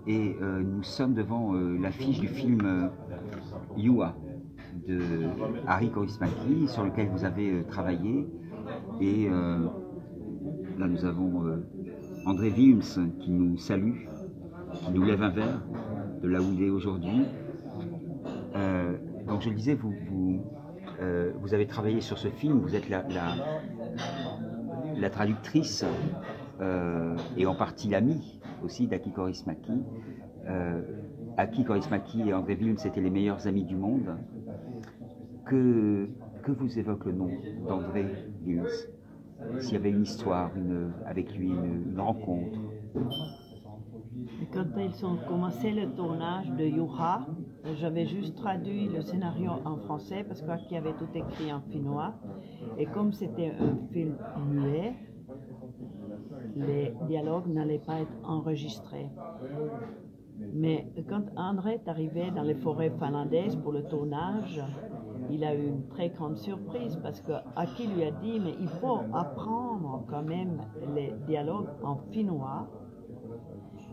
et nous sommes devant l'affiche du film Yua de Harry Kaurismäki, sur lequel vous avez travaillé. Et là, nous avons André Wilms qui nous salue, qui nous lève un verre de là où il est aujourd'hui. Donc, je le disais, vous avez travaillé sur ce film, vous êtes la traductrice et en partie l'amie aussi d'Aki Kaurismäki. Aki Kaurismäki et André Wilms étaient les meilleurs amis du monde. Que vous évoque le nom d'André Wilms? S'il y avait une histoire avec lui, une rencontre? Quand ils ont commencé le tournage de Juha, j'avais juste traduit le scénario en français parce qu'Aki avait tout écrit en finnois. Et comme c'était un film muet, les dialogues n'allaient pas être enregistrés. Mais quand André est arrivé dans les forêts finlandaises pour le tournage, il a eu une très grande surprise parce que Aki lui a dit mais il faut apprendre quand même les dialogues en finnois,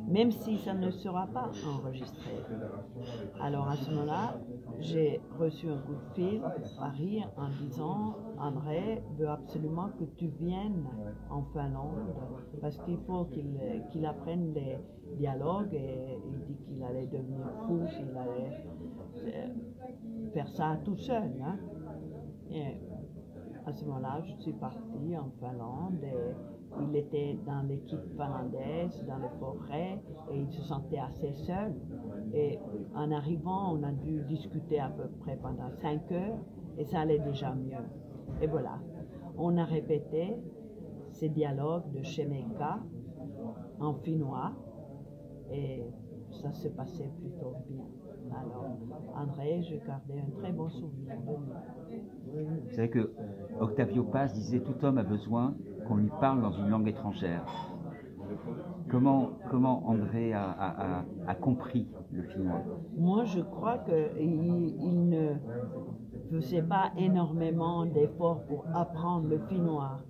même si ça ne sera pas enregistré. Alors à ce moment-là, j'ai reçu un coup de fil à Paris en disant André veut absolument que tu viennes en Finlande parce qu'il faut qu'il apprenne les dialogues, et il dit qu'il allait devenir fou s'il allait faire ça tout seul. Hein. Et à ce moment-là, je suis partie en Finlande et il était dans l'équipe finlandaise, dans les forêts, et il se sentait assez seul. Et en arrivant, on a dû discuter à peu près pendant 5 heures et ça allait déjà mieux. Et voilà, on a répété ces dialogues de Shemeka en finnois et ça se passait plutôt bien. Alors, André, je gardais un très bon souvenir de lui. Vous savez que Octavio Paz disait tout homme a besoin qu'on lui parle dans une langue étrangère. Comment André a compris le finnois? Moi, je crois qu'il ne faisait pas énormément d'efforts pour apprendre le finnois.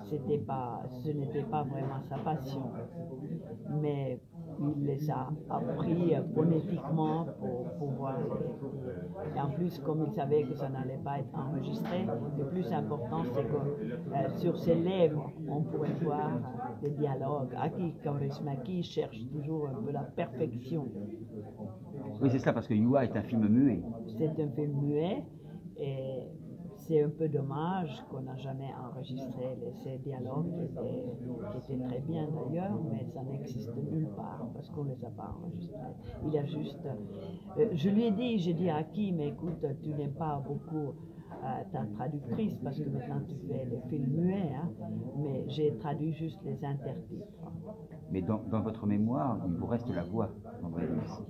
Ce n'était pas vraiment sa passion. Mais il les a appris phonétiquement pour pouvoir les... Et en plus, comme il savait que ça n'allait pas être enregistré, le plus important, c'est que sur ses lèvres, on pourrait voir des dialogues. Aki Kaurismäki cherche toujours un peu la perfection. Oui, c'est ça, parce que Yua est un film muet. C'est un film muet et c'est un peu dommage qu'on n'a jamais enregistré ces dialogues qui étaient très bien d'ailleurs, mais ça n'existe nulle part parce qu'on ne les a pas enregistrés. Il a juste... je lui ai dit, j'ai dit à Aki, mais écoute, tu n'aimes pas beaucoup ta traductrice parce que maintenant tu fais des films muets, hein, mais j'ai traduit juste les intertitres. Mais dans votre mémoire, il vous reste la voix, André Wilms.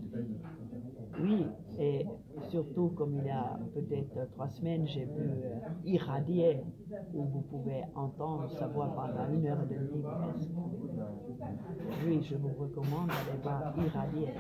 Oui, et surtout comme il y a peut-être 3 semaines, j'ai vu Irradier, où vous pouvez entendre sa voix pendant 1h30 presque. Oui, je vous recommande d'aller voir Irradier.